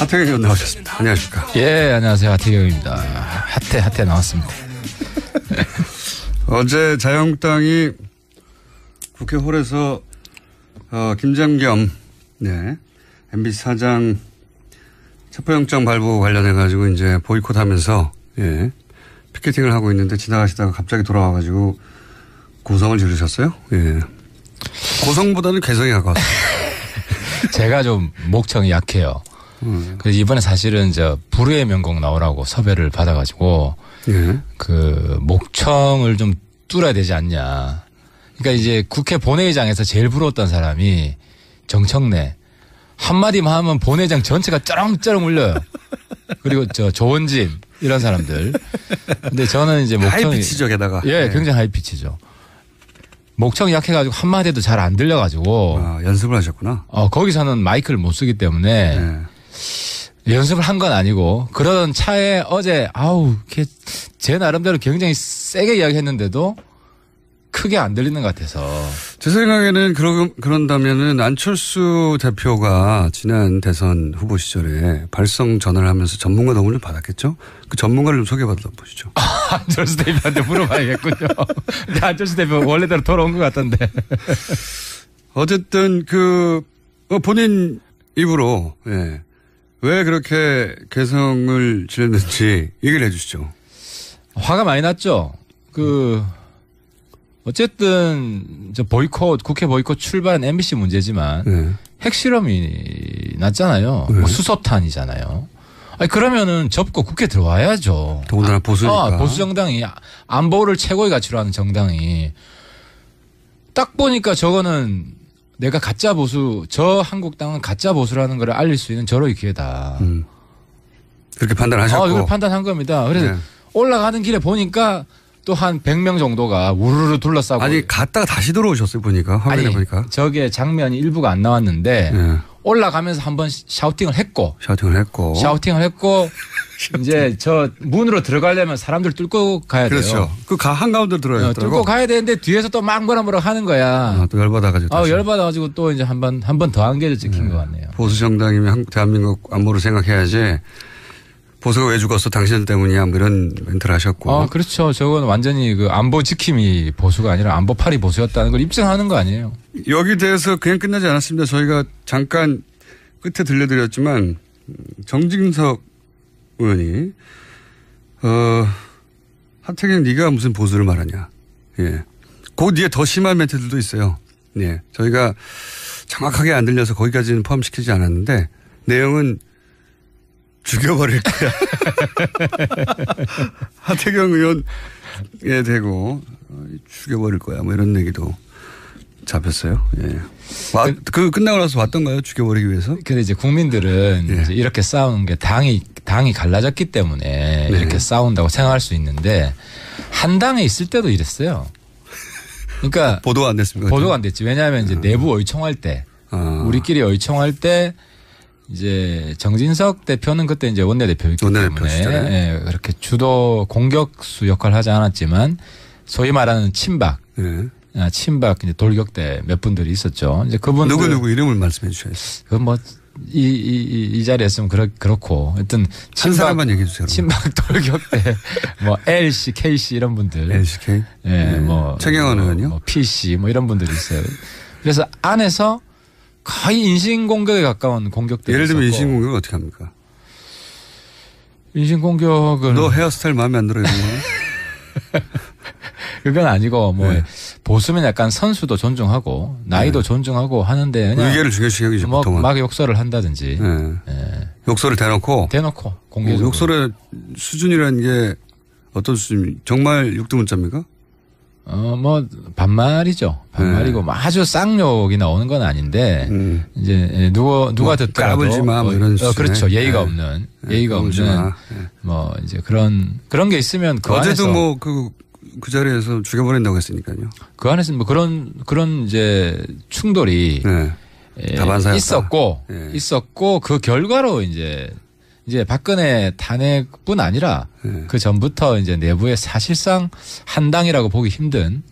하태경 의원 나오셨습니다. 안녕하십니까? 예, 안녕하세요. 하태경입니다. 핫해 나왔습니다. 어제 자유한국당이 국회 홀에서 김장겸 MBC 사장 체포영장 발부 관련해 가지고 이제 보이콧하면서 피켓팅을 하고 있는데 지나가시다가 갑자기 돌아와가지고 고성을 지르셨어요? 예. 고성보다는 개성이 가까웠어요. 제가 좀 목청이 약해요. 그래서 이번에 사실은 불후의 명곡 나오라고 섭외를 받아가지고 그 목청을 좀 뚫어야 되지 않냐. 그러니까 이제 국회 본회의장에서 제일 부러웠던 사람이 정청래. 한마디만 하면 본회의장 전체가 쩌렁쩌렁 울려요. 그리고 조원진 이런 사람들. 근데 저는 이제 목청이 하이피치죠, 게다가. 예, 굉장히 하이피치죠. 목청이 약해가지고 한마디도 잘 안 들려가지고. 연습을 하셨구나. 거기서는 마이크를 못 쓰기 때문에 연습을 한 건 아니고 그러던 차에 어제 제 나름대로 굉장히 세게 이야기했는데도 크게 안 들리는 것 같아서. 제 생각에는 그런다면은 안철수 대표가 지난 대선 후보 시절에 발성 전화를 하면서 전문가 도움을 받았겠죠? 그 전문가를 좀 소개받아 보시죠. 안철수 대표한테 물어봐야겠군요. 근데 안철수 대표 원래대로 돌아온 것 같던데. 어쨌든 본인 입으로 왜 그렇게 개성을 지렸는지 얘기를 해 주시죠. 화가 많이 났죠. 어쨌든 국회 보이콧 출발한 MBC 문제지만 핵실험이 났잖아요. 뭐 수소탄이잖아요. 그러면은 접고 국회 들어와야죠. 더군다나 보수니까. 보수 정당이 안보를 최고의 가치로 하는 정당이 딱 보니까 저거는 내가 가짜 보수, 저 한국당은 가짜 보수라는 걸 알릴 수 있는 절호의 기회다. 그렇게 판단하셨고. 이걸 판단한 겁니다. 그래서 올라가는 길에 보니까 또 한 100명 정도가 우르르 둘러싸고. 아니 갔다가 다시 들어오셨어요 보니까. 화면에 보니까. 저게 장면이 일부가 안 나왔는데 올라가면서 한번 샤우팅을 했고 이제 저 문으로 들어가려면 사람들 뚫고 가야 돼요. 그렇죠. 한가운데 들어야 뚫고 가야 되는데 뒤에서 또 막 뭐라 하는 거야. 또 열받아가지고. 열받아가지고 또 이제 한 번 더 안개를 찍힌 것 같네요. 보수 정당이면 대한민국 안보를 생각해야지. 보수가 왜 죽었어? 당신들 때문이야. 뭐 이런 멘트를 하셨고. 그렇죠. 저건 완전히 안보 지킴이 보수가 아니라 안보팔이 보수였다는 걸 입증하는 거 아니에요. 여기 대해서 그냥 끝나지 않았습니다. 저희가 잠깐 끝에 들려드렸지만 정진석 의원이 하태경 네가 무슨 보수를 말하냐. 그 뒤에 더 심한 멘트들도 있어요. 저희가 정확하게 안 들려서 거기까지는 포함시키지 않았는데 내용은 죽여버릴 거야. 하태경 의원에 대고 죽여버릴 거야. 뭐 이런 얘기도 잡혔어요. 끝나고 나서 왔던가요? 죽여버리기 위해서? 근데 이제 국민들은 이제 이렇게 싸우는 게 당이 갈라졌기 때문에 이렇게 싸운다고 생각할 수 있는데 한 당에 있을 때도 이랬어요. 그러니까 보도가 안 됐습니까? 보도가 안 됐지. 왜냐하면 이제 내부 의총할 때 우리끼리 의총할 때 이제 정진석 대표는 그때 이제 원내대표였기 때문에 그렇게 주도 공격수 역할을 하지 않았지만 소위 말하는 친박 이제 돌격대 몇 분들이 있었죠. 이제 그분들 누구 이름을 말씀해 주셔야죠. 그건 이 자리였으면 그렇고 하여튼 한 사람만 얘기해 주세요. 친박 돌격대 LC, KC 이런 분들. LCK? 최경환 의원이요? PC 이런 분들이 있어요. 그래서 안에서 거의 인신공격에 가까운 공격들이 예를 들면 인신공격을 어떻게 합니까? 인신공격은 너 헤어스타일 마음에 안 들어 이런 거? 그건 아니고 보수면 약간 선수도 존중하고 나이도 존중하고 하는데 그냥 의견을 중요시 여기죠. 보통은. 막 욕설을 한다든지 욕설을 대놓고 공개적으로 욕설의 수준이라는 게 어떤 수준? 정말 육두문자입니까? 반말이죠. 반말이고 아주 쌍욕이 나오는 건 아닌데 이제 누가 듣더라도 까불지 마 이런 그렇죠. 예의가 없는 이제 그런 게 있으면 그 어제도 안에서 그 자리에서 죽여버린다고 했으니까요. 그 안에서 그런 이제 충돌이 있었고 그 결과로 이제 박근혜 탄핵뿐 아니라 그 전부터 이제 내부에 사실상 한 당이라고 보기 힘든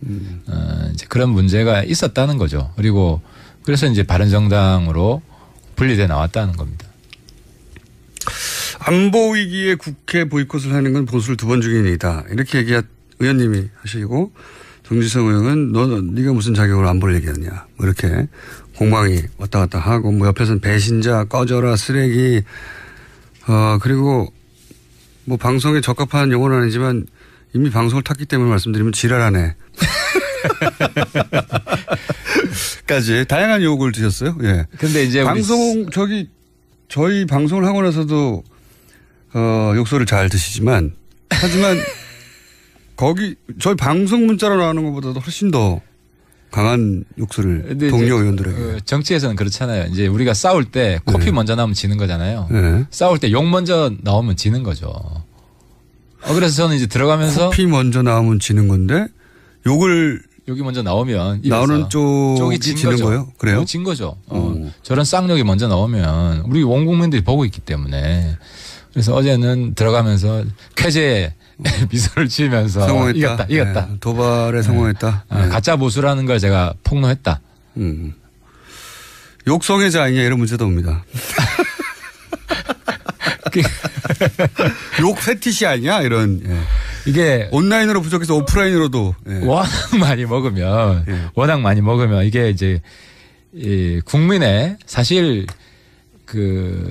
이제 그런 문제가 있었다는 거죠. 그래서 이제 바른정당으로 분리돼 나왔다는 겁니다. 안보 위기에 국회 보이콧을 하는 건 보수를 2번 중인 일이다. 이렇게 의원님이 하시고 정지성 의원은 네가 무슨 자격으로 안보를 얘기하느냐. 뭐 이렇게 공방이 왔다 갔다 하고 뭐 옆에서는 배신자 꺼져라 쓰레기 그리고 뭐 방송에 적합한 용어는 아니지만 이미 방송을 탔기 때문에 말씀드리면 지랄하네. 까지 다양한 욕을 드셨어요. 예. 근데 이제 저희 방송을 하고 나서도 욕설을 잘 드시지만 하지만 저희 방송 문자로 나오는 것보다도 훨씬 더 강한 욕설을 동료 의원들에게. 정치에서는 그렇잖아요. 이제 우리가 싸울 때 코피 먼저 나오면 지는 거잖아요. 네. 싸울 때 욕 먼저 나오면 지는 거죠. 그래서 저는 이제 들어가면서 코피 먼저 나오면 지는 건데 욕이 먼저 나오면 나오는 쪽이 지는 거예요? 그래요? 진 거죠. 저런 쌍욕이 먼저 나오면 우리 온 국민들이 보고 있기 때문에 그래서 어제는 들어가면서 쾌재의 미소를 지으면서 성공했다. 이겼다. 네, 도발에 성공했다. 네. 가짜 보수라는 걸 제가 폭로했다. 욕성애자 아니냐 이런 문제도 옵니다. 욕 패티시 아니냐 이런. 예. 이게 온라인으로 부족해서 오프라인으로도 워낙 많이 먹으면 이게 이제 국민의 사실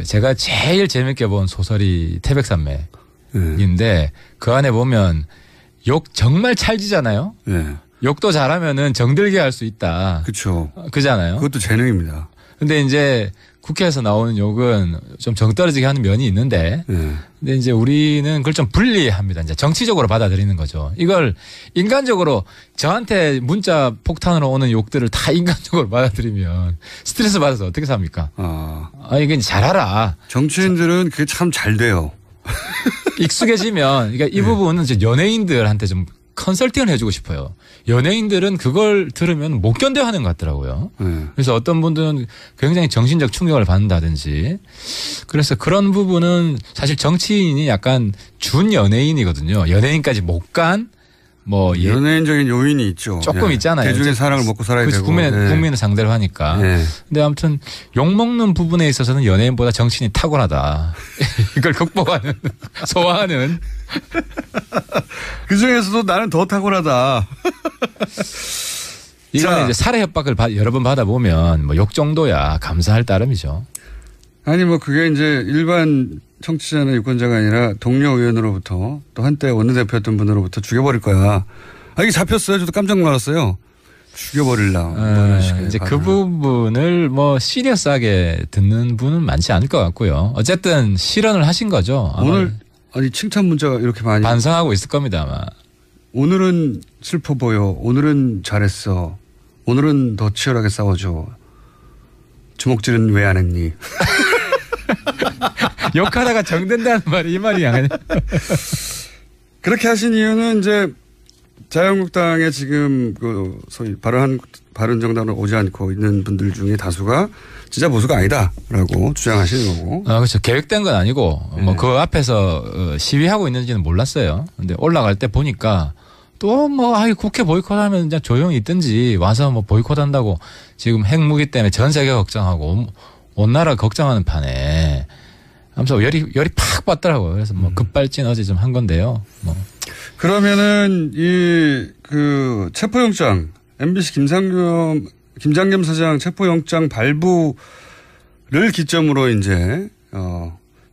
제가 제일 재밌게 본 소설이 태백산맥인데 그 안에 보면 욕 정말 찰지잖아요. 네. 욕도 잘하면은 정들게 할 수 있다. 그렇죠. 그잖아요. 그것도 재능입니다. 근데 이제 국회에서 나오는 욕은 좀 정떨어지게 하는 면이 있는데, 근데 이제 우리는 그걸 좀 분리합니다. 이제 정치적으로 받아들이는 거죠. 이걸 인간적으로 저한테 문자 폭탄으로 오는 욕들을 다 인간적으로 받아들이면 스트레스 받아서 어떻게 삽니까? 이건 잘하라. 정치인들은 그게 참 잘 돼요. 익숙해지면, 그러니까 이 부분은 이제 연예인들한테 좀 컨설팅을 해주고 싶어요. 연예인들은 그걸 들으면 못 견뎌 하는 것 같더라고요. 그래서 어떤 분들은 굉장히 정신적 충격을 받는다든지. 그래서 그런 부분은 사실 정치인이 약간 준 연예인이거든요. 연예인까지 못 간 연예인적인 요인이 있죠. 조금 있잖아요. 대중의 사랑을 먹고 살아야 되고. 국민을 상대로 하니까. 근데 아무튼 욕먹는 부분에 있어서는 연예인보다 정치인이 탁월하다. 이걸 극복하는, 소화하는. 그중에서도 나는 더 탁월하다. 이거는 이제 살해 협박을 여러 번 받아보면 욕 정도야 감사할 따름이죠. 아니 그게 이제 일반 청취자나 유권자가 아니라 동료 의원으로부터 또 한때 원내대표였던 분으로부터 죽여버릴 거야. 이게 잡혔어요. 저도 깜짝 놀랐어요. 죽여버릴라. 이제 그 부분을 시리어스하게 듣는 분은 많지 않을 것 같고요. 어쨌든 실언을 하신 거죠. 오늘 칭찬 문자가 이렇게 많이 반성하고 있을 겁니다 아마. 오늘은 슬퍼 보여. 오늘은 잘했어. 오늘은 더 치열하게 싸워줘. 주먹질은 왜 안 했니? 욕하다가 정된다는 말이 이 말이 아니야. 그렇게 하신 이유는 이제 자유한국당에 지금 소위 바른정당으로 오지 않고 있는 분들 중에 다수가 진짜 보수가 아니다라고 주장하시는 거고. 그렇죠. 계획된 건 아니고 그 앞에서 시위하고 있는지는 몰랐어요. 근데 올라갈 때 보니까 또 국회 보이콧하면 그냥 조용히 있든지 와서 보이콧한다고 지금 핵무기 때문에 전 세계 걱정하고 온 나라 걱정하는 판에 아무튼 열이 팍 받더라고요. 그래서 급발진 어제 좀 한 건데요. 그러면은 체포영장 MBC 김장겸 사장 체포영장 발부를 기점으로 이제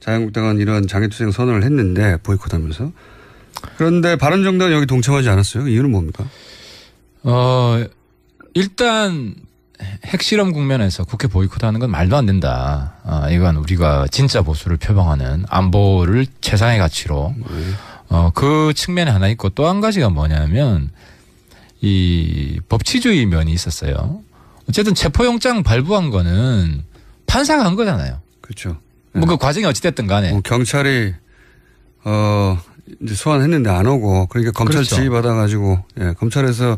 자유한국당은 이런 장애투쟁 선언을 했는데 보이콧하면서. 그런데 바른정당은 여기 동참하지 않았어요. 이유는 뭡니까? 일단 핵실험 국면에서 국회 보이콧하는 건 말도 안 된다. 이건 우리가 진짜 보수를 표방하는 안보를 최상의 가치로 그 측면이 하나 있고 또 한 가지가 뭐냐면 이 법치주의 면이 있었어요. 어쨌든 체포영장 발부한 거는 판사가 한 거잖아요. 그렇죠. 그 과정이 어찌됐든 간에. 경찰이 이제 소환했는데 안 오고 그러니까 검찰 그렇죠. 지휘받아가지고 검찰에서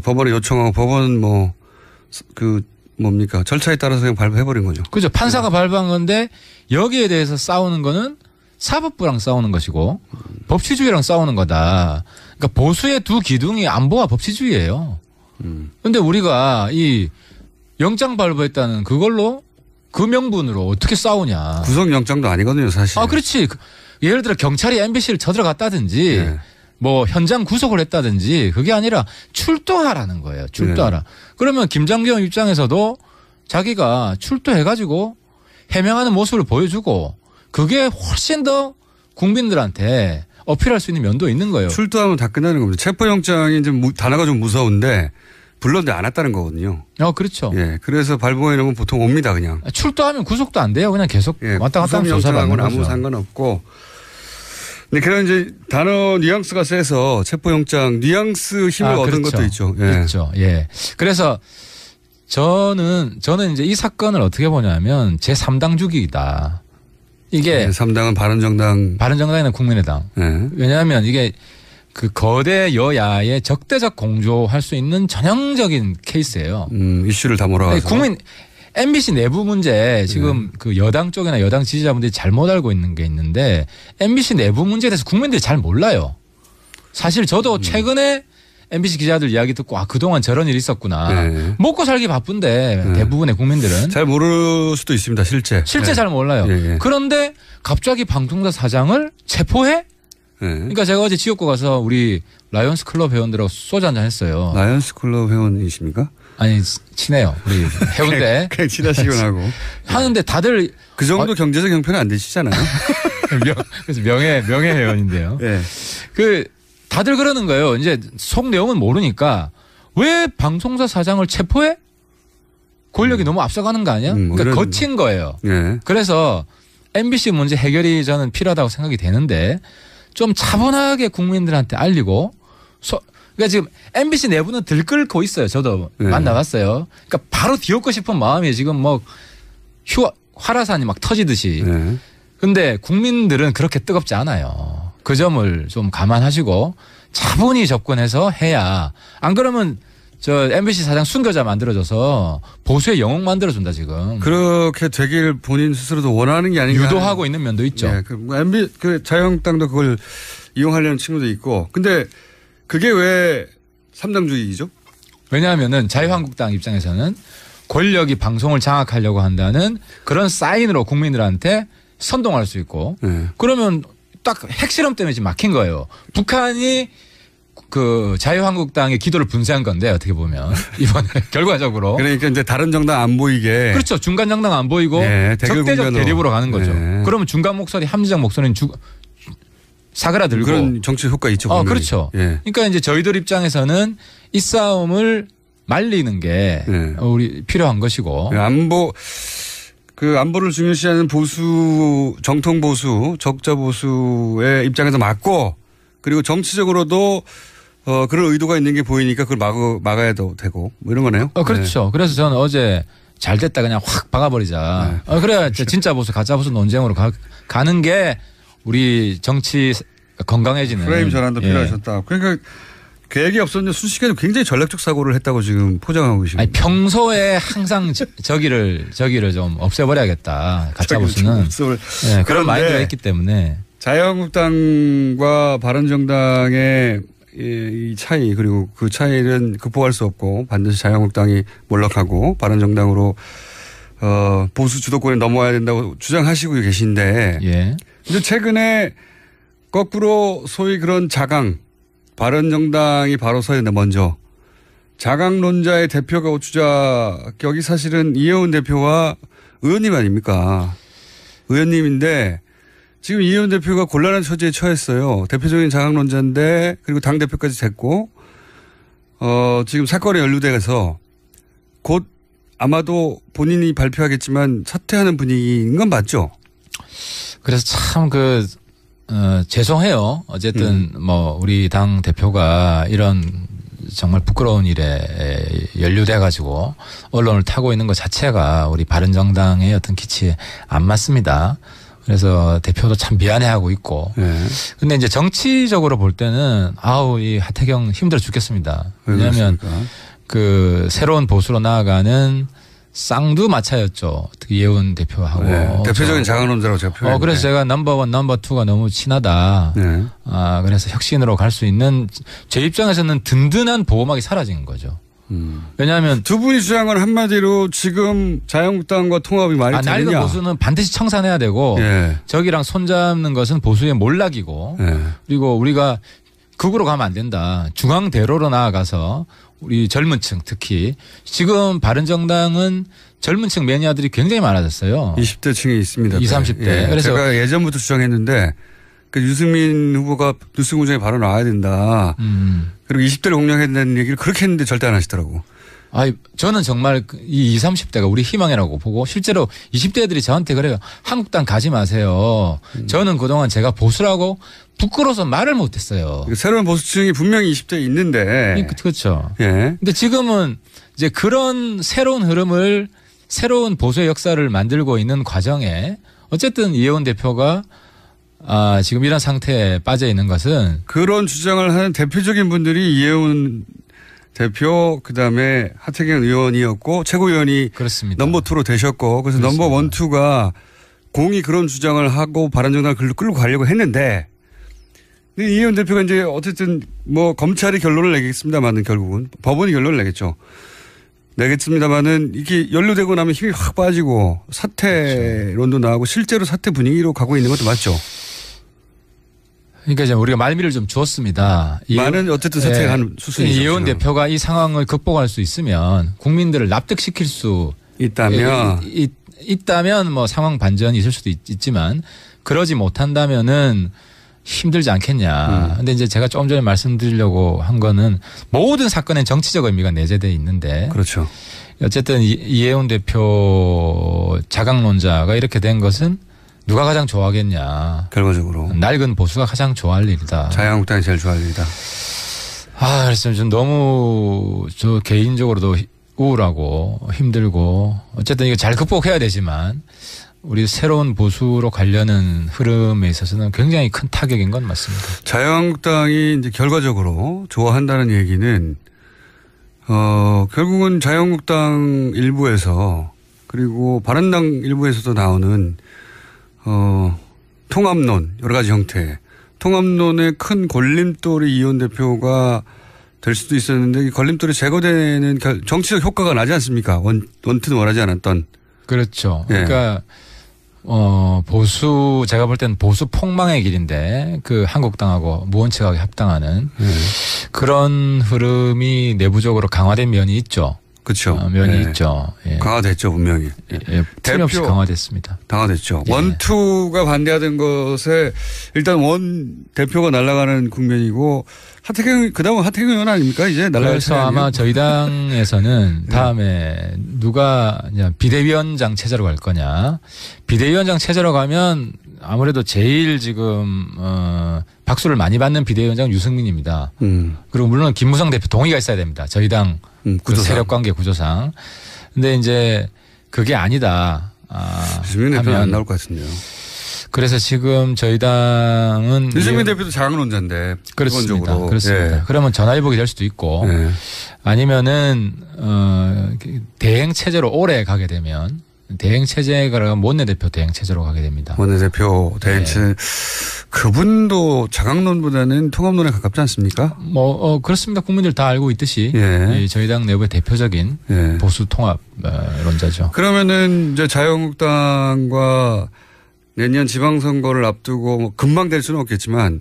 법원에 요청하고 법원은 절차에 따라서 그냥 발부해버린 거죠. 그죠. 판사가 발부한 건데 여기에 대해서 싸우는 거는 사법부랑 싸우는 것이고 법치주의랑 싸우는 거다. 그러니까 보수의 두 기둥이 안보와 법치주의예요. 그런데 우리가 이 영장 발부했다는 그걸로 그 명분으로 어떻게 싸우냐. 구속영장도 아니거든요, 사실. 아, 그렇지. 예를 들어 경찰이 MBC를 쳐들어갔다든지 네. 뭐 현장 구속을 했다든지 그게 아니라 출두하라는 거예요. 출두하라. 네. 그러면 김장겸 입장에서도 자기가 출두해가지고 해명하는 모습을 보여주고 그게 훨씬 더 국민들한테 어필할 수 있는 면도 있는 거예요. 출두하면 다 끝나는 겁니다. 체포영장이 이제 단어가 좀 무서운데 불렀는데 안 왔다는 거거든요. 그렇죠. 예, 그래서 발부해 놓으면 보통 옵니다, 그냥. 출두하면 구속도 안 돼요. 그냥 계속 왔다 갔다 하면 조사받는 거죠. 아무 상관없고. 근데 그런 이제 단어 뉘앙스가 세서 체포영장 뉘앙스 힘을 얻은 그렇죠. 것도 있죠. 예. 그렇죠. 예. 그래서 저는 이제 이 사건을 어떻게 보냐면 제3당 주기이다. 이게. 네, 3당은 바른정당이나 국민의당. 네. 왜냐하면 이게 그 거대 여야의 적대적 공조할 수 있는 전형적인 케이스예요. 이슈를 다 몰아가지고. MBC 내부 문제 지금 그 여당 쪽이나 여당 지지자분들이 잘못 알고 있는 게 있는데 MBC 내부 문제에 대해서 국민들이 잘 몰라요. 사실 저도 최근에 MBC 기자들 이야기 듣고 그동안 저런 일이 있었구나. 네. 먹고 살기 바쁜데 대부분의 국민들은. 잘 모를 수도 있습니다. 실제 네. 잘 몰라요. 네. 그런데 갑자기 방통사 사장을 체포해? 네. 그러니까 제가 어제 지역구 가서 우리 라이언스 클럽 회원들하고 소주 한잔 했어요. 라이언스 클럽 회원이십니까? 아니 친해요. 우리 해운대. 그냥 친하시곤 하고. 하는데 다들. 그 정도 경제적 형편은 안 되시잖아요. 그래서 명예 회원인데요. 네. 다들 그러는 거예요. 이제 속 내용은 모르니까 왜 방송사 사장을 체포해? 권력이 너무 앞서가는 거 아니야? 그러니까 거친 거예요. 네. 그래서 MBC 문제 해결이 저는 필요하다고 생각이 되는데 좀 차분하게 국민들한테 알리고 그러니까 지금 MBC 내부는 들끓고 있어요. 저도 네. 만나봤어요. 그러니까 바로 뒤엎고 싶은 마음이 지금 뭐 화라산이 막 터지듯이. 네. 근데 국민들은 그렇게 뜨겁지 않아요. 그 점을 좀 감안하시고 차분히 접근해서 해야 안 그러면 저 MBC 사장 순교자 만들어줘서 보수의 영웅 만들어준다 지금. 그렇게 되길 본인 스스로도 원하는 게 아닌가. 유도하고 있는 면도 있죠. 네, 그 자유한국당도 그걸 이용하려는 친구도 있고. 근데 그게 왜 3당주의죠? 왜냐하면은 자유한국당 입장에서는 권력이 방송을 장악하려고 한다는 그런 사인으로 국민들한테 선동할 수 있고. 네. 그러면 딱 핵실험 때문에 지금 막힌 거예요. 북한이 그 자유한국당의 기도를 분쇄한 건데 어떻게 보면 이번에 결과적으로. 그러니까 이제 다른 정당 안 보이게. 그렇죠. 중간 정당 안 보이고 네, 적대적 대립으로 가는 거죠. 네. 그러면 중간 목소리, 합리적 목소리는 사그라들고. 그런 정치 효과 있죠. 그렇죠. 네. 그러니까 이제 저희들 입장에서는 이 싸움을 말리는 게 네. 우리 필요한 것이고. 안보를 중요시하는 보수, 정통 보수, 적자 보수의 입장에서 맞고 그리고 정치적으로도 그런 의도가 있는 게 보이니까 그걸 막아야 되고 뭐 이런 거네요. 그렇죠. 네. 그래서 저는 어제 잘 됐다 그냥 확 박아버리자. 네. 그래야 그렇죠. 진짜 보수, 가짜 보수 논쟁으로 가는 게 우리 정치 건강해지는. 프레임 전환도 필요하셨다. 그러니까 계획이 없었는데 순식간에 굉장히 전략적 사고를 했다고 지금 포장하고 계시고. 아니, 평소에 항상 저기를 좀 없애버려야겠다. 가짜 보수는. 네, 그런 마인드가 있기 때문에. 자유한국당과 바른정당의 이 차이 그리고 그 차이는 극복할 수 없고 반드시 자유한국당이 몰락하고 바른정당으로 보수 주도권에 넘어와야 된다고 주장하시고 계신데. 예. 근데 최근에 거꾸로 소위 그런 자강. 바른정당이 바로 서야 된다. 먼저. 자강론자의 대표가 주자격이 사실은 이혜원 대표와 의원님 아닙니까? 의원님인데 지금 이혜원 대표가 곤란한 처지에 처했어요. 대표적인 자강론자인데 그리고 당대표까지 됐고 지금 사건에 연루돼서 곧 아마도 본인이 발표하겠지만 사퇴하는 분위기인 건 맞죠? 그래서 참 죄송해요. 어쨌든 우리 당 대표가 이런 정말 부끄러운 일에 연루돼 가지고 언론을 타고 있는 것 자체가 우리 바른정당의 어떤 기치에 안 맞습니다. 그래서 대표도 참 미안해하고 있고. 근데 이제 정치적으로 볼 때는 이 하태경 힘들어 죽겠습니다. 왜냐하면 그 새로운 보수로 나아가는 쌍두마차였죠. 특히 예원 대표하고. 네, 대표적인 자강론자라고 제가 표현했는데. 그래서 제가 넘버원, 넘버2가 너무 친하다. 그래서 혁신으로 갈 수 있는 제 입장에서는 든든한 보호막이 사라진 거죠. 왜냐하면 두 분이 주장은 한마디로 지금 자유한국당과 통합이 말이 되느냐. 낡은 보수는 반드시 청산해야 되고 예. 저기랑 손잡는 것은 보수의 몰락이고 예. 그리고 우리가 극으로 가면 안 된다. 중앙대로로 나아가서 우리 젊은 층 특히 지금 바른정당은 젊은 층 매니아들이 굉장히 많아졌어요. 20대 층에 있습니다. 20, 30대. 예. 그래서 제가 예전부터 주장했는데 그 유승민 후보가 뉴스 공장에 바로 나와야 된다. 그리고 20대를 공략해야 된다는 얘기를 그렇게 했는데 절대 안 하시더라고. 저는 정말 이 20, 30대가 우리 희망이라고 보고 실제로 20대들이 저한테 그래요. 한국당 가지 마세요. 저는 그동안 제가 보수라고 부끄러워서 말을 못했어요. 새로운 보수층이 분명히 20대에 있는데. 그렇죠. 예. 근데 지금은 이제 그런 새로운 흐름을 새로운 보수의 역사를 만들고 있는 과정에 어쨌든 이혜원 대표가 지금 이런 상태에 빠져 있는 것은 그런 주장을 하는 대표적인 분들이 이혜원 대표 그다음에 하태경 의원이었고 최고위원이 그렇습니다. 넘버 2로 되셨고 그래서 그렇습니다. 넘버 1, 2가 공이 그런 주장을 하고 바른정당을 끌고 가려고 했는데 근데 이혜원 대표가 이제 어쨌든 뭐 검찰이 결론을 내겠습니다만은 결국은 법원이 결론을 내겠습니다만은 이게 연루되고 나면 힘이 확 빠지고 사퇴론도 나오고 실제로 사퇴 분위기로 가고 있는 것도 맞죠. 그러니까 이제 우리가 말미를 좀 주었습니다. 많은 어쨌든 사퇴한 수순이죠. 이혜원 대표가 이 상황을 극복할 수 있으면 국민들을 납득시킬 수 있다면 뭐 상황 반전이 있을 수도 있지만 그러지 못한다면은 힘들지 않겠냐. 근데 이제 제가 조금 전에 말씀드리려고 한 거는 모든 사건엔 정치적 의미가 내재되어 있는데. 그렇죠. 어쨌든 이혜원 대표 자강론자가 이렇게 된 것은 누가 가장 좋아하겠냐. 결과적으로. 낡은 보수가 가장 좋아할 일이다. 자유한국당이 제일 좋아할 일이다. 그래서 좀 너무 저 개인적으로도 우울하고 힘들고 어쨌든 이거 잘 극복해야 되지만 우리 새로운 보수로 가려는 흐름에 있어서는 굉장히 큰 타격인 건 맞습니다. 자유한국당이 이제 결과적으로 좋아한다는 얘기는 결국은 자유한국당 일부에서 그리고 바른당 일부에서도 나오는 통합론 여러 가지 형태 통합론의 큰 걸림돌이 이혜원 대표가 될 수도 있었는데 이 걸림돌이 제거되는 정치적 효과가 나지 않습니까? 원튼 원하지 않았던. 그렇죠. 예. 그러니까 보수 제가 볼 때는 보수 폭망의 길인데 그 한국당하고 무원칙하게 합당하는 그런 흐름이 내부적으로 강화된 면이 있죠. 그렇죠. 면이 있죠. 예. 강화됐죠 분명히. 틀림없이 강화됐습니다. 강화됐죠. 예. 원투가 반대하던 것에 일단 원 대표가 날아가는 국면이고 하태경 그다음은 하태경 의원 아닙니까 이제 날아갈 그래서 아마 저희 당에서는 다음에 누가 비대위원장 체제로 갈 거냐. 비대위원장 체제로 가면 아무래도 제일 지금 박수를 많이 받는 비대위원장은 유승민입니다. 그리고 물론 김무성 대표 동의가 있어야 됩니다. 저희 당 그 세력관계 구조상. 근데 이제 그게 아니다. 유승민 대표는 안 나올 것 같은데요. 그래서 지금 저희 당은 유승민 대표도 자강론자인데 그렇습니다. 그렇습니다. 예. 그러면 전화위복이 될 수도 있고 아니면은 대행 체제로 오래 가게 되면 대행 체제가 원내대표 대행 체제로 가게 됩니다. 원내대표 대행 체제 그분도 자강론보다는 통합론에 가깝지 않습니까? 그렇습니다. 국민들 다 알고 있듯이 저희 당 내부의 대표적인 보수 통합론자죠. 그러면은 이제 자유한국당과 내년 지방선거를 앞두고 뭐 금방 될 수는 없겠지만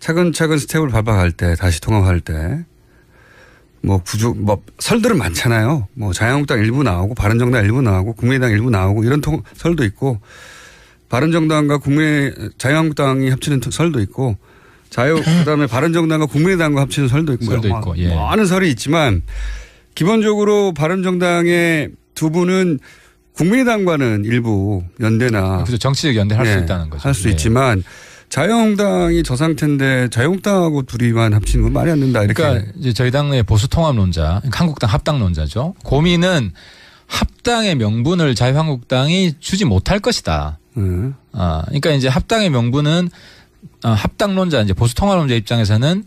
차근차근 스텝을 밟아갈 때 다시 통합할 때 설들은 많잖아요. 자유한국당 일부 나오고 바른정당 일부 나오고 국민의당 일부 나오고 이런 설도 있고 바른정당과 자유한국당이 합치는 설도 있고 그다음에 바른정당과 국민의당과 합치는 설도 있고 많은 설이 있지만 기본적으로 바른정당의 두 분은 국민의당과는 일부 연대나 그래서 정치적 연대할 수 있다는 거죠. 할 수 있지만 자유한국당이 저 상태인데 자유한국당하고 둘이만 합치는 건 말이 안 된다. 이렇게. 그러니까 이제 저희 당의 보수 통합론자, 한국당 합당론자죠. 고민은 합당의 명분을 자유한국당이 주지 못할 것이다. 그러니까 이제 합당의 명분은 합당론자, 이제 보수 통합론자 입장에서는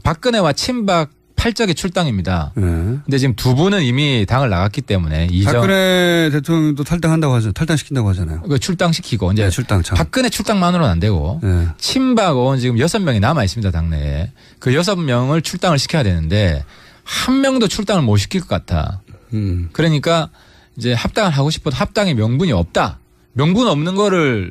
박근혜와 친박 팔적의 출당입니다. 근데 지금 두 분은 이미 당을 나갔기 때문에 박근혜 대통령도 탈당시킨다고 하잖아요. 출당시키고 이제 박근혜 출당만으로는 안 되고 친박 의원 지금 6명이 남아 있습니다 당내에. 그 6명을 출당을 시켜야 되는데 한 명도 출당을 못 시킬 것 같아. 그러니까 이제 합당을 하고 싶어도 합당의 명분이 없다. 명분 없는 거를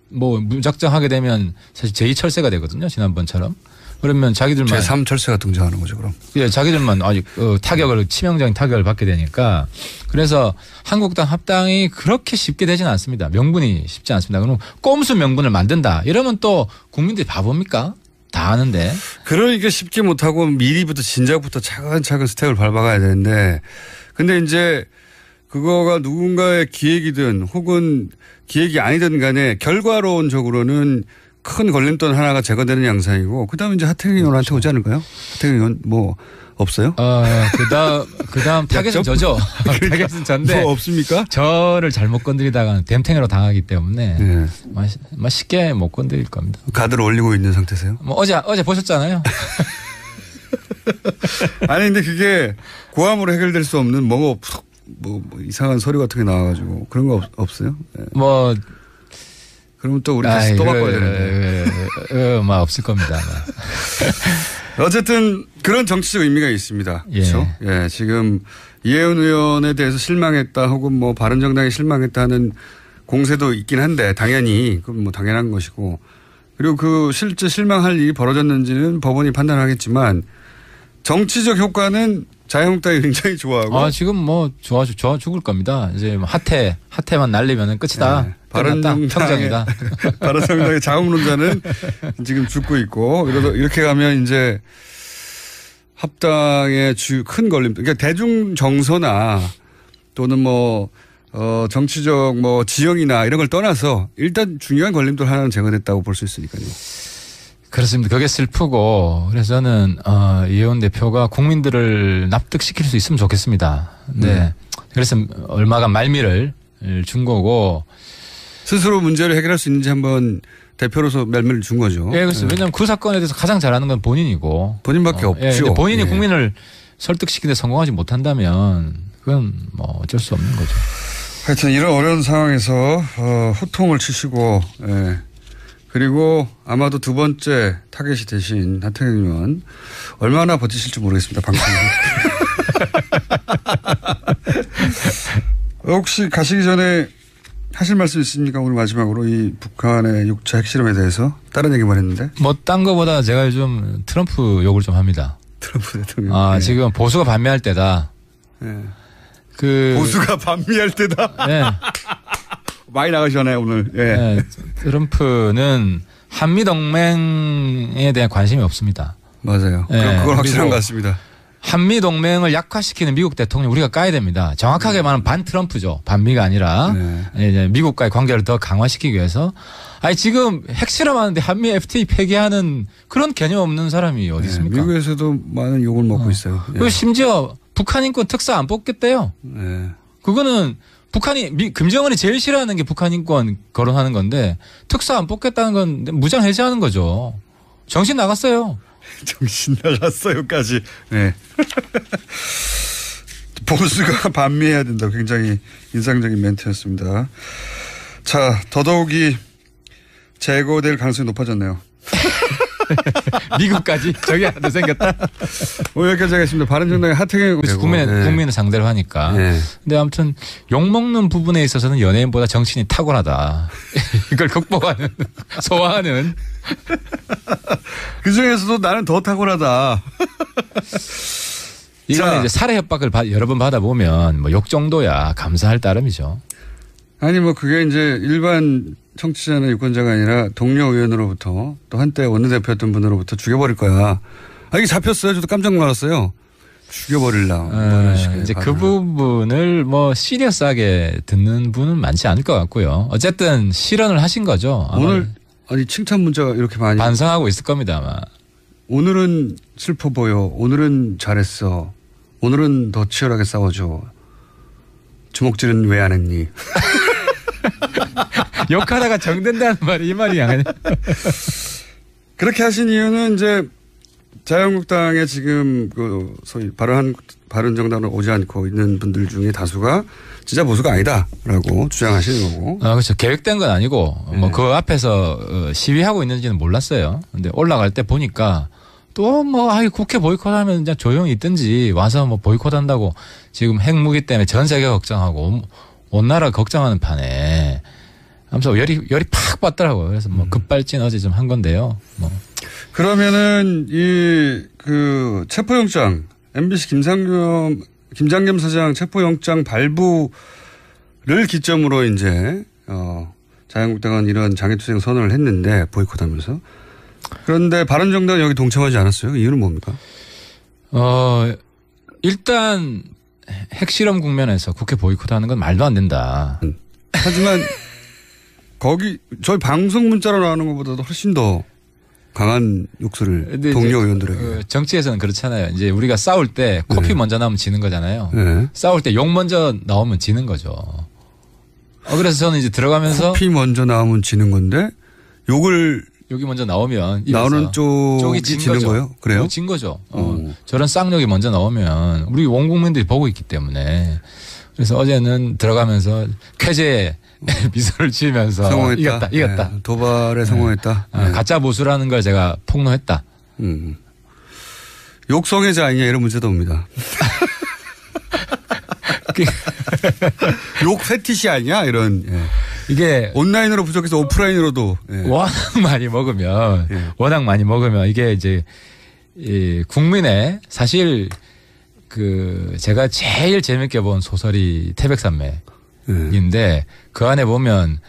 뭐 무작정 하게 되면 사실 제2철새가 되거든요. 지난번처럼. 그러면 자기들만. 제3철새가 등장하는 거죠, 그럼. 예, 자기들만 아직 타격을, 치명적인 타격을 받게 되니까. 그래서 한국당 합당이 그렇게 쉽게 되지는 않습니다. 명분이 쉽지 않습니다. 그럼 꼼수 명분을 만든다. 이러면 또 국민들이 바보입니까? 다 아는데. 그러니까 쉽게 못하고 미리부터 진작부터 차근차근 스텝을 밟아가야 되는데. 근데 이제 그거가 누군가의 기획이든 혹은 기획이 아니든 간에 결과론적으로는 큰 걸림돌 하나가 제거되는 양상이고 그다음에 이제 하태경 의원한테 오지 않을까요? 하태경 의원 뭐 없어요? 그다음 타겟은 저죠. 타겟은 전데. 뭐 없습니까? 저를 잘못 건드리다가 댐탱으로 당하기 때문에 네. 쉽게 못 건드릴 겁니다. 가드를 올리고 있는 상태세요? 뭐 어제 보셨잖아요. 아니 근데 그게 고함으로 해결될 수 없는 뭐 이상한 서류 같은 게 나와가지고 그런 거 없어요? 네. 뭐 그러면 또 우리 다시 또 바꿔야 되는데. 없을 겁니다. 어쨌든 그런 정치적 의미가 있습니다. 그렇죠? 예, 지금 이혜훈 의원에 대해서 실망했다 혹은 뭐 바른정당에 실망했다 하는 공세도 있긴 한데 당연히 그건 뭐 당연한 것이고 그리고 그 실제 실망할 일이 벌어졌는지는 법원이 판단하겠지만 정치적 효과는 자유한국당이 굉장히 좋아하고. 지금 뭐 좋아 죽을 겁니다. 이제 뭐 하태만 날리면은 끝이다. 네. 바른정당이다. 바른정당의 자웅론자는 지금 죽고 있고 이렇게 가면 이제 합당의 큰 걸림. 그러니까 대중 정서나 또는 뭐 정치적 뭐 지형이나 이런 걸 떠나서 일단 중요한 걸림돌 하나는 제거됐다고 볼 수 있으니까요. 그렇습니다. 그게 슬프고 그래서 저는 이혜원 대표가 국민들을 납득시킬 수 있으면 좋겠습니다. 네. 그래서 얼마간 말미를 준 거고 스스로 문제를 해결할 수 있는지 한번 대표로서 말미를 준 거죠. 예, 그렇습니다. 왜냐하면 그 사건에 대해서 가장 잘하는 건 본인이고 본인밖에 없죠. 본인이 국민을 설득시키는데 성공하지 못한다면 그건 뭐 어쩔 수 없는 거죠. 하여튼 이런 어려운 상황에서 호통을 치시고 그리고 아마도 두 번째 타겟이 되신 하태경 의원 얼마나 버티실지 모르겠습니다. 방송에. 혹시 가시기 전에 하실 말씀 있습니까? 오늘 마지막으로 이 북한의 6차 핵실험에 대해서 다른 얘기만 했는데. 뭐 딴 거보다 제가 요즘 트럼프 욕을 좀 합니다. 트럼프 대통령. 지금 보수가 반미할 때다. 네. 보수가 반미할 때다. 네. 많이 나가시잖아요 오늘. 예. 네, 트럼프는 한미 동맹에 대한 관심이 없습니다. 맞아요. 네, 그건 확실한 것 같습니다. 한미 동맹을 약화시키는 미국 대통령 우리가 까야 됩니다. 정확하게 말하면 반 트럼프죠. 반미가 아니라 이제 미국과의 관계를 더 강화시키기 위해서. 지금 핵실험하는데 한미 FTA 폐기하는 그런 개념 없는 사람이 어디 있습니까? 미국에서도 많은 욕을 먹고 있어요. 그리고 심지어 북한 인권 특사 안 뽑겠대요. 그거는 북한이 김정은이 제일 싫어하는 게 북한 인권 거론하는 건데 특사 안 뽑겠다는 건 무장 해제하는 거죠. 정신 나갔어요. 정신 나갔어요까지. 네. 보수가 반미해야 된다. 굉장히 인상적인 멘트였습니다. 자, 더더욱이 제거될 가능성이 높아졌네요. 미국까지 저기 하나 생겼다. 오늘 여기까지 하겠습니다. 바른정당의 하태경 국민을 상대로 하니까. 네. 근데 아무튼 욕먹는 부분에 있어서는 연예인보다 정신이 탁월하다. 이걸 극복하는 소화하는. 그중에서도 나는 더 탁월하다. 이거는 이제 살해 협박을 여러 번 받아보면 뭐 욕 정도야 감사할 따름이죠. 아니 뭐 그게 이제 일반 청취자나 유권자가 아니라 동료 의원으로부터 또 한때 원내대표였던 분으로부터 죽여버릴 거야. 이게 잡혔어요. 저도 깜짝 놀랐어요. 죽여버릴라. 뭐 이제 그 부분을 뭐 시리어스하게 듣는 분은 많지 않을 것 같고요. 어쨌든 실언을 하신 거죠. 오늘 칭찬 문자가 이렇게 많이 반성하고 있을 겁니다 아마. 오늘은 슬퍼 보여. 오늘은 잘했어. 오늘은 더 치열하게 싸워줘. 주먹질은 왜 안 했니? 욕하다가 정된다는 말이 이 말이 아니야. 그렇게 하신 이유는 이제 자유한국당에 지금 그 소위 바른정당으로 오지 않고 있는 분들 중에 다수가 진짜 보수가 아니다라고 주장하시는 거고. 그렇죠. 계획된 건 아니고 뭐 그 앞에서 시위하고 있는지는 몰랐어요. 근데 올라갈 때 보니까 또 뭐 국회 보이콧하면 그냥 조용히 있든지 와서 뭐 보이콧한다고 지금 핵무기 때문에 전 세계 걱정하고 온 나라 걱정하는 판에 하면서 열이 팍 받더라고요. 그래서 뭐 급발진 어제 좀 한 건데요. 뭐. 그러면은 그 체포영장 MBC 김장겸 사장 체포영장 발부를 기점으로 이제 자유한국당은 이런 장애투쟁 선언을 했는데 보이콧하면서. 그런데 바른정당은 여기 동참하지 않았어요. 이유는 뭡니까? 일단 핵실험 국면에서 국회 보이콧하는 건 말도 안 된다. 하지만 거기 저희 방송 문자로 나오는 것보다도 훨씬 더 강한 욕설을 동료 의원들에게. 정치에서는 그렇잖아요. 이제 우리가 싸울 때 코피 네. 먼저 나오면 지는 거잖아요. 네. 싸울 때 욕 먼저 나오면 지는 거죠. 그래서 저는 이제 들어가면서 코피 먼저 나오면 지는 건데 욕이 먼저 나오면 나오는 쪽이 지는 거예요? 그래요? 진 거죠. 저런 쌍욕이 먼저 나오면 우리 온 국민들이 보고 있기 때문에 그래서 어제는 들어가면서 쾌재에 미소를 지으면서 성공했다. 이겼다. 네. 도발에 성공했다. 네. 가짜 보수라는 걸 제가 폭로했다. 욕성애자 아니냐 이런 문제도 옵니다. 욕 패티시 아니냐 이런. 예. 이게 온라인으로 부족해서 오프라인으로도 예. 워낙 많이 먹으면 이게 이제 국민의 사실 제가 제일 재밌게 본 소설이 태백산맥인데 그 안에 보면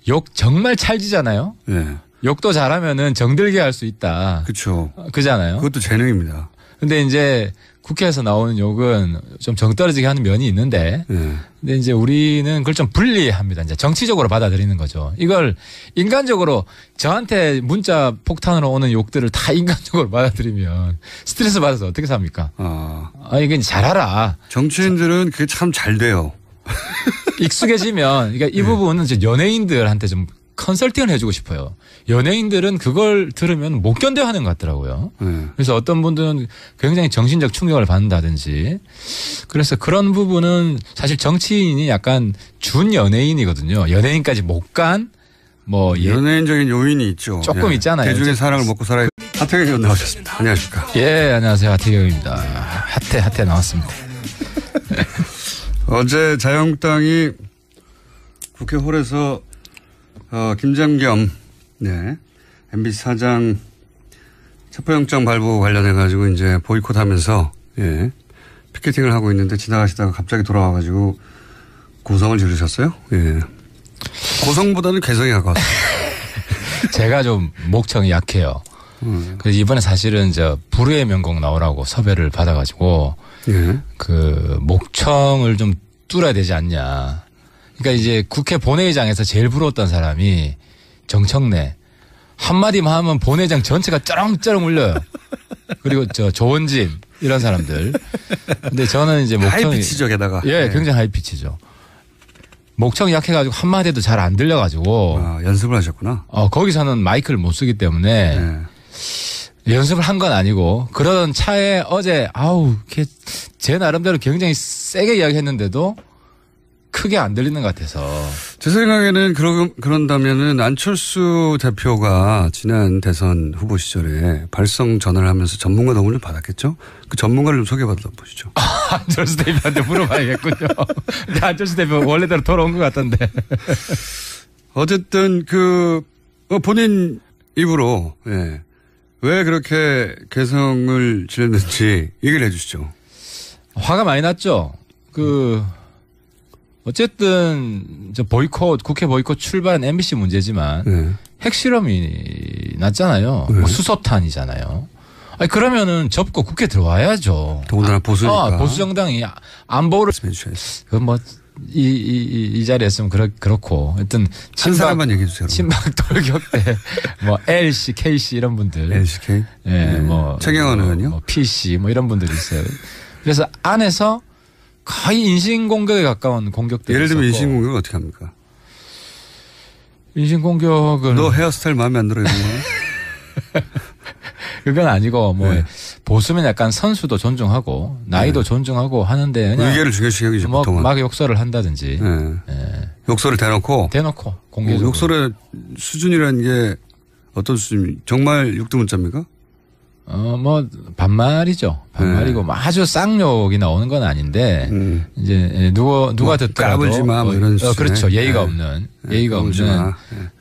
욕 정말 찰지잖아요. 예. 욕도 잘하면은 정들게 할 수 있다. 그렇죠. 그잖아요. 그것도 재능입니다. 근데 이제 국회에서 나오는 욕은 좀 정떨어지게 하는 면이 있는데, 근데 이제 우리는 그걸 좀 분리합니다. 이제 정치적으로 받아들이는 거죠. 이걸 인간적으로 저한테 문자 폭탄으로 오는 욕들을 다 인간적으로 받아들이면 스트레스 받아서 어떻게 삽니까? 이건 잘 알아. 정치인들은 그게 참 잘 돼요. 익숙해지면, 그러니까 이 부분은 이제 연예인들한테 좀 컨설팅을 해주고 싶어요. 연예인들은 그걸 들으면 못 견뎌 하는 것 같더라고요. 그래서 어떤 분들은 굉장히 정신적 충격을 받는다든지. 그래서 그런 부분은 사실 정치인이 약간 준 연예인이거든요. 연예인까지 못 간 연예인적인 요인이 있죠. 조금 있잖아요. 대중의 사랑을 먹고 살아야. 하태경 의원 나오셨습니다. 안녕하십니까. 예, 안녕하세요. 하태경입니다. 핫해 나왔습니다. 어제 자유한국당이 국회 홀에서 김장겸 MBC 사장 체포영장 발부 관련해가지고 이제 보이콧하면서 피켓팅을 하고 있는데 지나가시다가 갑자기 돌아와가지고 고성을 지르셨어요. 고성보다는 개성이 가까웠어요. 제가 좀 목청이 약해요. 그래서 이번에 사실은 불후의 명곡 나오라고 섭외를 받아가지고 그 목청을 좀 뚫어야 되지 않냐. 그러니까 이제 국회 본회의장에서 제일 부러웠던 사람이 정청래. 한마디만 하면 본회의장 전체가 쩌렁쩌렁 울려요. 그리고 조원진 이런 사람들. 근데 저는 이제 목청이 하이피치죠, 게다가. 굉장히 하이피치죠. 목청이 약해가지고 한마디 해도 잘 안 들려가지고. 연습을 하셨구나. 거기서는 마이크를 못 쓰기 때문에 연습을 한 건 아니고 그러던 차에 어제 제 나름대로 굉장히 세게 이야기했는데도 크게 안 들리는 것 같아서. 제 생각에는 그런다면은 안철수 대표가 지난 대선 후보 시절에 발성 전화를 하면서 전문가 도움을 좀 받았겠죠? 그 전문가를 좀 소개받아 보시죠. 안철수 대표한테 물어봐야겠군요. 근데 안철수 대표 원래대로 돌아온 것 같던데. 어쨌든 본인 입으로 왜 그렇게 개성을 지냈는지 얘기를 해 주시죠. 화가 많이 났죠. 어쨌든 국회 보이콧 출발한 MBC 문제지만 핵실험이 났잖아요. 수소탄이잖아요. 그러면은 접고 국회 들어와야죠. 더군다나 보수니까. 보수 정당이 안보를 이 자리에 있으면 그렇고 하여튼 한 사람만 얘기해 주세요. 친박 돌격 때 LC, KC 이런 분들. LCK. 최경환 의원요. PC 이런 분들이 있어요. 그래서 안에서 거의 인신공격에 가까운 공격들이 예를 들면 인신공격을 어떻게 합니까? 인신공격을. 너 헤어스타일 마음에 안 들어 이런 거? 그건 아니고 보수면 약간 선수도 존중하고 나이도 존중하고 하는데 그냥 의견을 중요시 여기죠 보통은. 막 욕설을 한다든지. 욕설을 대놓고 공개적으로. 욕설의 수준이라는 게 어떤 수준? 정말 육두문자입니까? 뭐 반말이죠. 반말이고 뭐 아주 쌍욕이 나오는 건 아닌데 이제 누가 듣더라도 까불지 마, 뭐 이런 그렇죠. 예의가 없는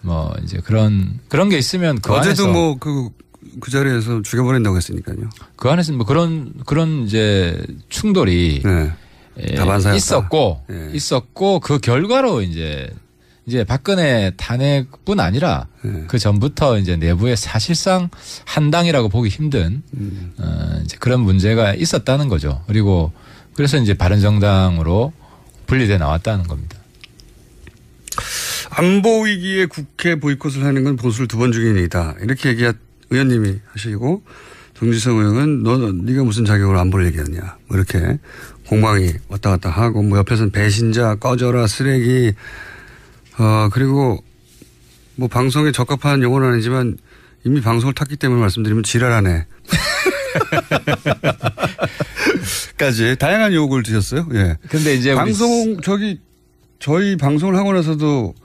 뭐 이제 그런 게 있으면 그 어제도 안에서 뭐 그 자리에서 죽여버린다고 했으니까요. 그 안에서 뭐 그런 이제 충돌이 있었고 그 결과로 이제 박근혜 탄핵뿐 아니라 그 전부터 이제 내부에 사실상 한당이라고 보기 힘든 이제 그런 문제가 있었다는 거죠. 그리고 그래서 이제 바른정당으로 분리돼 나왔다는 겁니다. 안보 위기에 국회 보이콧을 하는 건 보수를 2번 죽인 일이다. 이렇게 의원님이 하시고 정지성 의원은 네가 무슨 자격으로 안보를 얘기하냐. 뭐 이렇게 공방이 왔다 갔다 하고 뭐 옆에서는 배신자 꺼져라 쓰레기 그리고 뭐 방송에 적합한 용어는 아니지만 이미 방송을 탔기 때문에 말씀드리면 지랄하네. 까지 다양한 욕을 드셨어요. 예. 근데 이제 저희 방송을 하고 나서도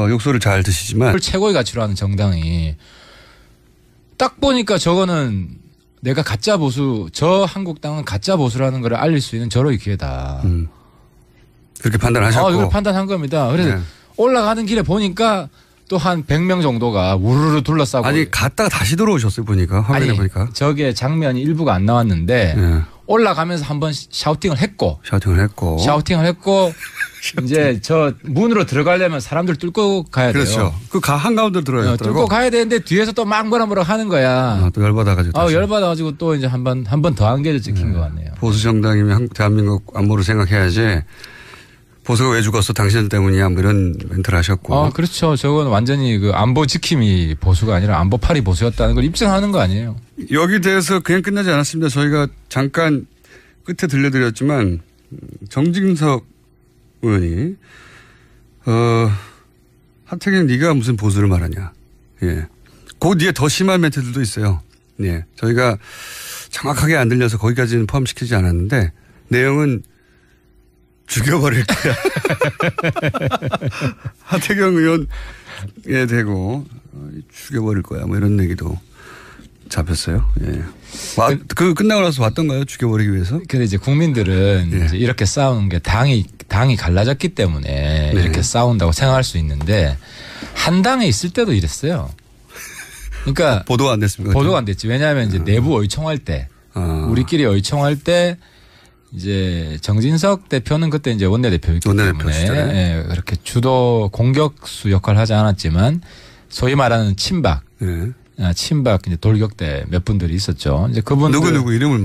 욕설을 잘 드시지만 최고의 가치로 하는 정당이 딱 보니까 저거는 내가 가짜 보수, 저 한국당은 가짜 보수라는 걸 알릴 수 있는 절호의 기회다. 그렇게 판단하셨고. 이걸 판단한 겁니다. 그래서 올라가는 길에 보니까 또 한 100명 정도가 우르르 둘러싸고. 아니 갔다가 다시 들어오셨어요 보니까 화면에 보니까. 저게 장면이 일부가 안 나왔는데 올라가면서 한번 샤우팅을 했고 이제 저 문으로 들어가려면 사람들 뚫고 가야 돼요. 그렇죠. 그 한가운데로 들어야 되더라고. 뚫고 가야 되는데 뒤에서 또 막 뭐라 하는 거야. 또 열받아가지고. 열받아가지고 또 이제 한 번 더 한계를 찍힌 것 같네요. 보수 정당이면 대한민국 안보를 생각해야지. 보수가 왜 죽었어? 당신들 때문이야. 뭐 이런 멘트를 하셨고. 그렇죠. 저건 완전히 그 안보 지킴이 보수가 아니라 안보팔이 보수였다는 걸 입증하는 거 아니에요. 여기 대해서 그냥 끝나지 않았습니다. 저희가 잠깐 끝에 들려드렸지만 정진석 의원이 하태경 네가 무슨 보수를 말하냐. 예. 그 뒤에 더 심한 멘트들도 있어요. 예. 저희가 정확하게 안 들려서 거기까지는 포함시키지 않았는데 내용은 죽여버릴 거야. 하태경 의원에 대고 죽여버릴 거야. 뭐 이런 얘기도 잡혔어요. 예. 끝나고 나서 왔던가요? 죽여버리기 위해서? 근데 이제 국민들은 이제 이렇게 싸우는 게 당이 갈라졌기 때문에 이렇게 싸운다고 생각할 수 있는데 한당에 있을 때도 이랬어요. 그러니까 보도가 안 됐습니까? 보도가 안 됐지. 왜냐하면 이제 내부 의총할 때 우리끼리 의총할 때 이제 정진석 대표는 그때 이제 원내대표였기 때문에 그렇게 주도 공격수 역할을 하지 않았지만 소위 말하는 친박 이제 돌격대 몇 분들이 있었죠. 이제 그분들 누구 이름을